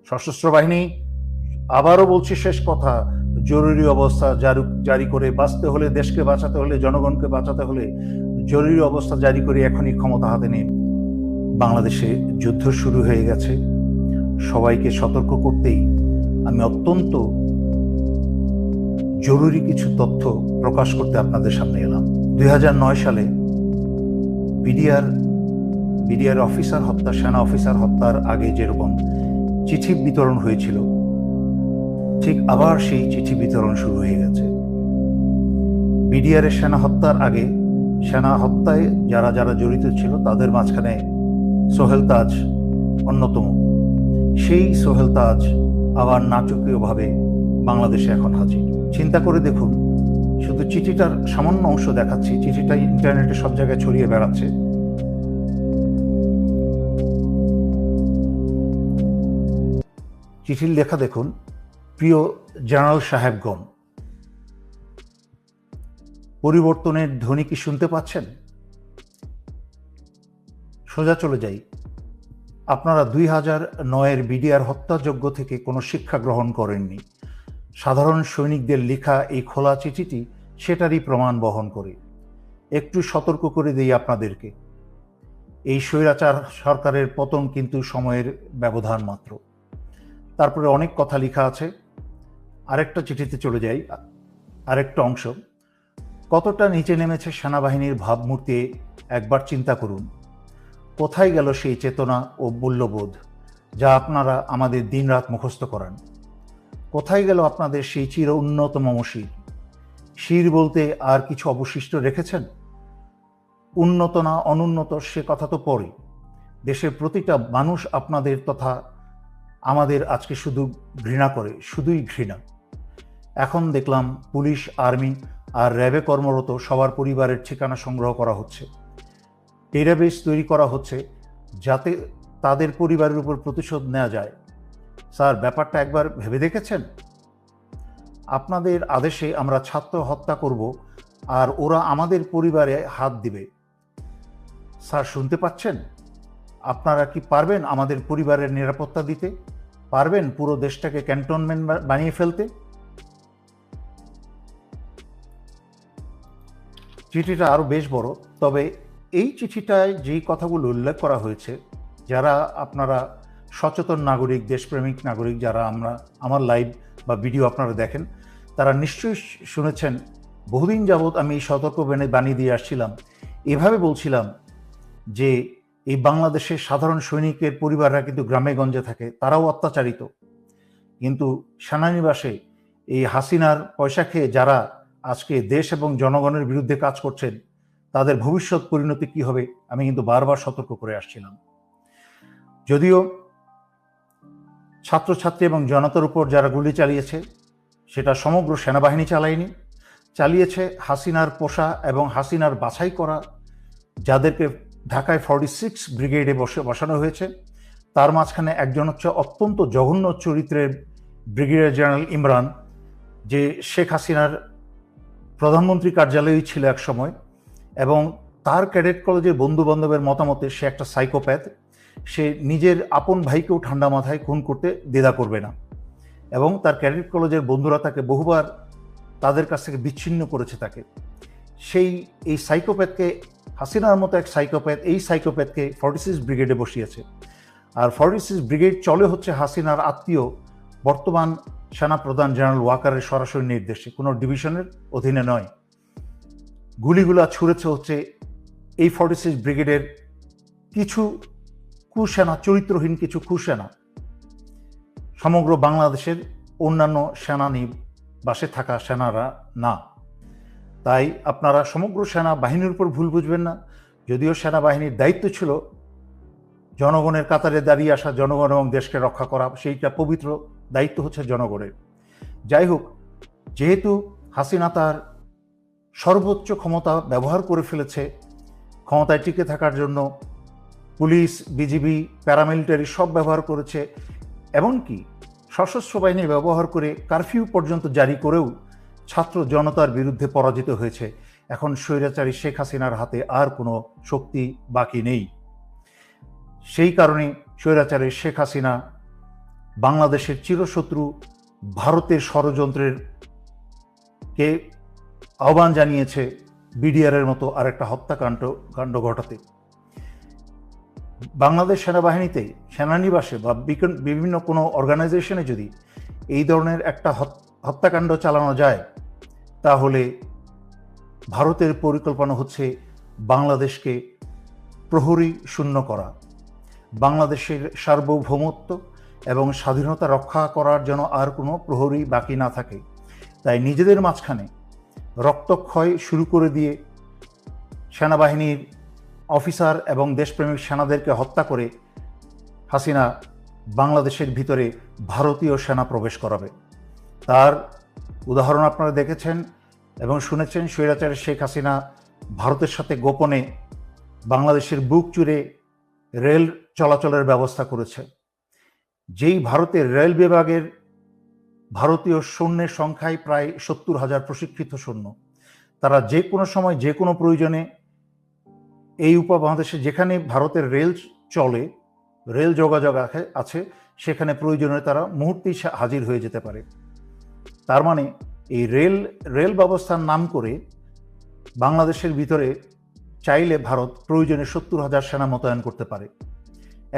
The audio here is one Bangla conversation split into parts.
সশস্ত্র বাহিনী, আবারও বলছি শেষ কথা, জরুরি অবস্থা জারি করে বাঁচতে হলে, দেশকে বাঁচাতে হলে, জনগণকে বাঁচাতে হলে জরুরি অবস্থা জারি করে এখনই ক্ষমতা হাতে নিন। বাংলাদেশে যুদ্ধ শুরু হয়ে গেছে। সবাইকে সতর্ক করতেই আমি অত্যন্ত জরুরি কিছু তথ্য প্রকাশ করতে আপনাদের সামনে এলাম। 2009 সালে বিডিআর অফিসার হত্যা, সেনা অফিসার হত্যার আগে যেরকম চিঠি বিতরণ হয়েছিল, ঠিক আবার সেই চিঠি বিতরণ শুরু হয়ে গেছে। বিডিআরের সেনা হত্যার আগে সেনা হত্যায় যারা যারা জড়িত ছিল তাদের মাঝখানে সোহেল তাজ অন্যতম। সেই সোহেল তাজ আবার নাটকীয়ভাবে বাংলাদেশে এখন হাজির। চিন্তা করে দেখুন, শুধু চিঠিটার সামান্য অংশ দেখাচ্ছি, চিঠিটা ইন্টারনেটে সব জায়গায় ছড়িয়ে বেড়াচ্ছে। চিঠির লেখা দেখুন, প্রিয় জেনারেল সাহেবগণ, পরিবর্তনের ধ্বনি কি শুনতে পাচ্ছেন? সোজা চলে যাই। আপনারা 2009-এর বিডিআর হত্যাযজ্ঞ থেকে কোনো শিক্ষা গ্রহণ করেননি। সাধারণ সৈনিকদের লেখা এই খোলা চিঠিটি সেটারই প্রমাণ বহন করে। একটু সতর্ক করে দিই আপনাদেরকে, এই স্বৈরাচার সরকারের পতন কিন্তু সময়ের ব্যবধান মাত্র। তারপরে অনেক কথা লেখা আছে। আরেকটা চিঠিতে চলে যাই, আরেকটা অংশ। কতটা নিচে নেমেছে সেনাবাহিনীর ভাবমূর্তি একবার চিন্তা করুন। কোথায় গেল সেই চেতনা ও মূল্যবোধ যা আপনারা আমাদের দিনরাত মুখস্থ করান? কোথায় গেল আপনাদের সেই চির উন্নত মমশির? শির বলতে আর কিছু অবশিষ্ট রেখেছেন? উন্নত না অনুন্নত সে কথা তো পরে। দেশের প্রতিটা মানুষ আপনাদের তথা আমাদের আজকে শুধু ঘৃণা করে, শুধুই ঘৃণা। এখন দেখলাম পুলিশ, আর্মি আর র্যাবে কর্মরত সবার পরিবারের ঠিকানা সংগ্রহ করা হচ্ছে। ডেটাবেস তৈরি করা হচ্ছে যাতে তাদের পরিবারের উপর প্রতিশোধ নেওয়া যায়। স্যার, ব্যাপারটা একবার ভেবে দেখেছেন? আপনাদের আদেশে আমরা ছাত্র হত্যা করব আর ওরা আমাদের পরিবারে হাত দিবে। স্যার, শুনতে পাচ্ছেন? আপনারা কি পারবেন আমাদের পরিবারের নিরাপত্তা দিতে? পারবেন পুরো দেশটাকে ক্যান্টনমেন্ট বানিয়ে ফেলতে? চিঠিটা আরও বেশ বড়, তবে এই চিঠিটায় যেই কথাগুলো উল্লেখ করা হয়েছে, যারা আপনারা সচেতন নাগরিক, দেশপ্রেমিক নাগরিক, যারা আমার লাইভ বা ভিডিও আপনারা দেখেন, তারা নিশ্চয়ই শুনেছেন। বহুদিন যাবৎ আমি এই সতর্ক বানিয়ে দিয়ে আসছিলাম, এভাবে বলছিলাম যে এই বাংলাদেশের সাধারণ সৈনিকের পরিবাররা কিন্তু গ্রামে গঞ্জে থাকে, তারাও অত্যাচারিত। কিন্তু সেনানিবাসে এই হাসিনার পয়সা খেয়ে যারা আজকে দেশ এবং জনগণের বিরুদ্ধে কাজ করছেন, তাদের ভবিষ্যৎ পরিণতি কি হবে আমি কিন্তু বারবার সতর্ক করে আসছিলাম। যদিও ছাত্রছাত্রী এবং জনতার উপর যারা গুলি চালিয়েছে সেটা সমগ্র সেনাবাহিনী চালিয়েছে হাসিনার পোষা এবং হাসিনার বাছাই করা যাদেরকে ঢাকায় 46 ব্রিগেডে বসানো হয়েছে। তার মাঝখানে একজন হচ্ছে অত্যন্ত জঘন্য চরিত্রের ব্রিগেডিয়ার জেনারেল ইমরান, যে শেখ হাসিনার প্রধানমন্ত্রী কার্যালয়েই ছিল এক সময়, এবং তার ক্যাডেট কলেজের বন্ধু বান্ধবের মতামতে সে একটা সাইকোপ্যাথ। সে নিজের আপন ভাইকেও ঠান্ডা মাথায় খুন করতে দ্বিধা করবে না, এবং তার ক্যাডেট কলেজের বন্ধুরা তাকে বহুবার তাদের কাছ থেকে বিচ্ছিন্ন করেছে তাকে। এই সাইকোপ্যাথকে, হাসিনার মতো এক সাইকোপ্যাথ, এই সাইকোপ্যাথকে 46 ব্রিগেডে বসিয়েছে। আর 46 ব্রিগেড চলে হচ্ছে হাসিনার আত্মীয় বর্তমান সেনাপ্রধান জেনারেল ওয়াকারের সরাসরি নির্দেশে, কোনো ডিভিশনের অধীনে নয়। গুলিগুলা ছুঁড়েছে হচ্ছে এই 46 ব্রিগেডের কিছু কুসেনা, চরিত্রহীন কিছু কুসেনা, সমগ্র বাংলাদেশের অন্যান্য সেনানিবাসে থাকা সেনারা না। তাই আপনারা সমগ্র সেনাবাহিনীর উপর ভুল বুঝবেন না। যদিও সেনাবাহিনীর দায়িত্ব ছিল জনগণের কাতারে দাঁড়িয়ে আসা, জনগণ এবং দেশকে রক্ষা করা, সেইটা পবিত্র দায়িত্ব হচ্ছে জনগণের। যাই হোক, যেহেতু হাসিনা তার সর্বোচ্চ ক্ষমতা ব্যবহার করে ফেলেছে ক্ষমতায় টিকে থাকার জন্য, পুলিশ, বিজিবি, প্যারামিলিটারি সব ব্যবহার করেছে, এমনকি সশস্ত্র বাহিনী ব্যবহার করে কারফিউ পর্যন্ত জারি করেও ছাত্র জনতার বিরুদ্ধে পরাজিত হয়েছে। এখন স্বৈরাচারী শেখ হাসিনার হাতে আর কোনো শক্তি বাকি নেই। সেই কারণে স্বৈরাচারী শেখ হাসিনা বাংলাদেশের চিরশত্রু ভারতের ষড়যন্ত্রের কে আহ্বান জানিয়েছে বিডিআরের মতো আরেকটা হত্যাকাণ্ড ঘটাতে। বাংলাদেশ সেনাবাহিনীতে, সেনানিবাসে বা বিভিন্ন কোনো অর্গানাইজেশনে যদি এই ধরনের একটা হত্যাকাণ্ড চালানো যায়, তাহলে ভারতের পরিকল্পনা হচ্ছে বাংলাদেশকে প্রহরী শূন্য করা, বাংলাদেশের সার্বভৌমত্ব এবং স্বাধীনতা রক্ষা করার জন্য আর কোনো প্রহরী বাকি না থাকে। তাই নিজেদের মাঝখানে রক্তক্ষয় শুরু করে দিয়ে সেনাবাহিনীর অফিসার এবং দেশপ্রেমিক সেনাদেরকে হত্যা করে হাসিনা বাংলাদেশের ভিতরে ভারতীয় সেনা প্রবেশ করাবে। তার উদাহরণ আপনারা দেখেছেন এবং শুনেছেন। স্বৈরাচারী শেখ হাসিনা ভারতের সাথে গোপনে বাংলাদেশের বুক চুরে রেল চলাচলের ব্যবস্থা করেছে। যেই ভারতের রেল বিভাগের ভারতীয় সৈন্যের সংখ্যায় প্রায় 70,000 প্রশিক্ষিত সৈন্য, তারা যে কোনো সময় যে কোনো প্রয়োজনে এই উপমহাদেশে যেখানে ভারতের রেল চলে, রেল যোগাযোগ আছে, সেখানে প্রয়োজনে তারা মুহূর্তেই হাজির হয়ে যেতে পারে। তার মানে এই রেল ব্যবস্থার নাম করে বাংলাদেশের ভিতরে চাইলে ভারত প্রয়োজনে 70,000 সেনা মোতায়েন করতে পারে।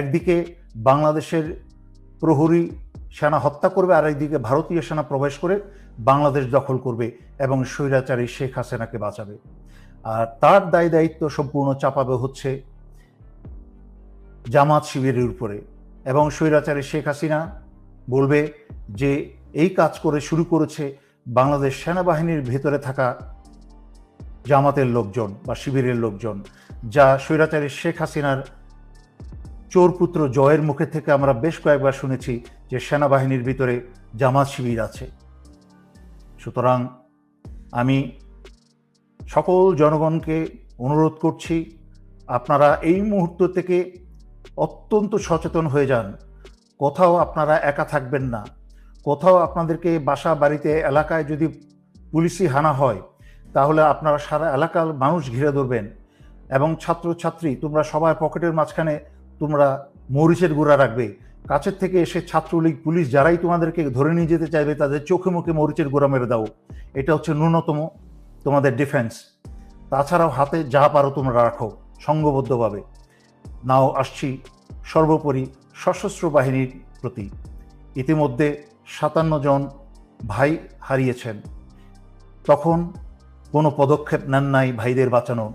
একদিকে বাংলাদেশের প্রহরী সেনা হত্যা করবে, আর একদিকে ভারতীয় সেনা প্রবেশ করে বাংলাদেশ দখল করবে এবং স্বৈরাচারী শেখ হাসিনাকে বাঁচাবে। আর তার দায়িত্ব সম্পূর্ণ চাপাবে হচ্ছে জামাত শিবিরের উপরে, এবং স্বৈরাচারী শেখ হাসিনা বলবে যে এই কাজ করে শুরু করেছে বাংলাদেশ সেনাবাহিনীর ভেতরে থাকা জামাতের লোকজন বা শিবিরের লোকজন, যা স্বৈরাচারী শেখ হাসিনার চোরপুত্র জয়ের মুখে থেকে আমরা বেশ কয়েকবার শুনেছি যে সেনাবাহিনীর ভিতরে জামাত শিবির আছে। সুতরাং আমি সকল জনগণকে অনুরোধ করছি, আপনারা এই মুহূর্ত থেকে অত্যন্ত সচেতন হয়ে যান। কোথাও আপনারা একা থাকবেন না। কোথাও আপনাদেরকে বাসা বাড়িতে এলাকায় যদি পুলিশি হানা হয়, তাহলে আপনারা সারা এলাকার মানুষ ঘিরে ধরবেন এবং ছাত্রছাত্রী তোমরা সবাই পকেটের মাঝখানে তোমরা মরিচের গুঁড়া রাখবে। কাছের থেকে এসে ছাত্রলীগ পুলিশ যারাই তোমাদেরকে ধরে নিয়ে যেতে চাইবে, তাদের চোখে মুখে মরিচের গুঁড়া মেরে দাও। এটা হচ্ছে ন্যূনতম তোমাদের ডিফেন্স। তাছাড়াও হাতে যা পারো তোমরা রাখো সংঘবদ্ধভাবে। নাও আসছি সর্বোপরি সশস্ত্র বাহিনীর প্রতি। ইতিমধ্যে 57 জন ভাই হারিয়েছেন, তখন কোনো পদক্ষেপ নেন নাই ভাইদের বাঁচানো।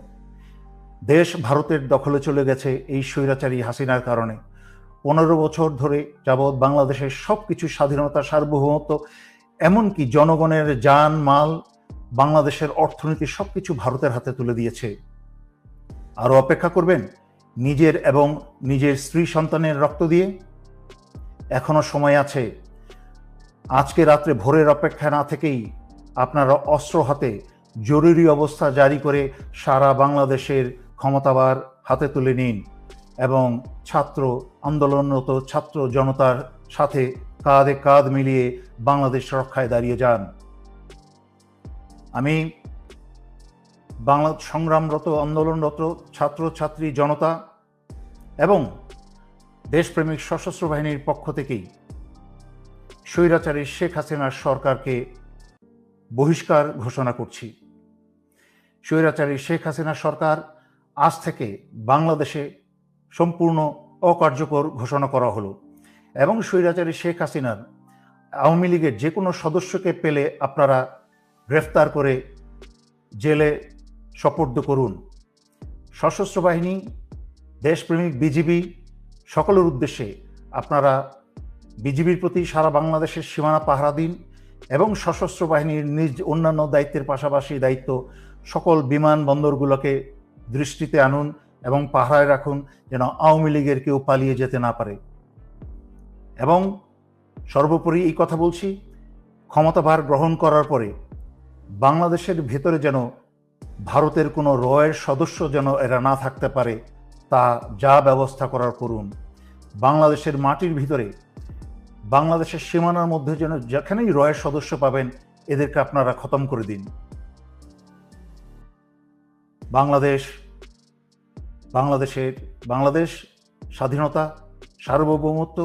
দেশ ভারতের দখলে চলে গেছে এই স্বৈরাচারী হাসিনার কারণে। 15 বছর ধরে যাবৎ বাংলাদেশের সব কিছু স্বাধীনতা, সার্বভৌমত্ব, এমনকি জনগণের জান মাল, বাংলাদেশের অর্থনীতি সব কিছু ভারতের হাতে তুলে দিয়েছে। আরও অপেক্ষা করবেন নিজের এবং নিজের স্ত্রী সন্তানের রক্ত দিয়ে? এখনো সময় আছে। আজকে রাত্রে ভোরের অপেক্ষা না থেকেই আপনারা অস্ত্র হাতে জরুরি অবস্থা জারি করে সারা বাংলাদেশের ক্ষমতাবার হাতে তুলে নিন এবং ছাত্র আন্দোলনরত ছাত্র জনতার সাথে কাঁধে কাঁধ মিলিয়ে বাংলাদেশ রক্ষায় দাঁড়িয়ে যান। আমি সংগ্রামরত আন্দোলনরত ছাত্র ছাত্রী জনতা এবং দেশপ্রেমিক সশস্ত্র বাহিনীর পক্ষ থেকেই স্বৈরাচারী শেখ হাসিনার সরকারকে বহিষ্কার ঘোষণা করছি। স্বৈরাচারী শেখ হাসিনা সরকার আজ থেকে বাংলাদেশে সম্পূর্ণ অকার্যকর ঘোষণা করা হলো এবং স্বৈরাচারী শেখ হাসিনার আওয়ামী লীগের যে কোনো সদস্যকে পেলে আপনারা গ্রেফতার করে জেলে সোপর্দ করুন। সশস্ত্র বাহিনী, দেশপ্রেমিক বিজিবি সকলের উদ্দেশ্যে আপনারা বিজিবির প্রতি সারা বাংলাদেশের সীমানা পাহারা দিন এবং সশস্ত্র বাহিনীর নিজ অন্যান্য দায়িত্বের পাশাপাশি দায়িত্ব সকল বিমানবন্দরগুলোকে দৃষ্টিতে আনুন এবং পাহারায় রাখুন, যেন আওয়ামী লীগের কেউ পালিয়ে যেতে না পারে। এবং সর্বোপরি এই কথা বলছি, ক্ষমতাভার গ্রহণ করার পরে বাংলাদেশের ভেতরে যেন ভারতের কোনো রয়ের সদস্য যেন এরা না থাকতে পারে, তা যা ব্যবস্থা করার করুন। বাংলাদেশের মাটির ভিতরে, বাংলাদেশের সীমানার মধ্যে যেন যেখানেই রয়ের সদস্য পাবেন, এদেরকে আপনারা খতম করে দিন। বাংলাদেশ স্বাধীনতা, সার্বভৌমত্ব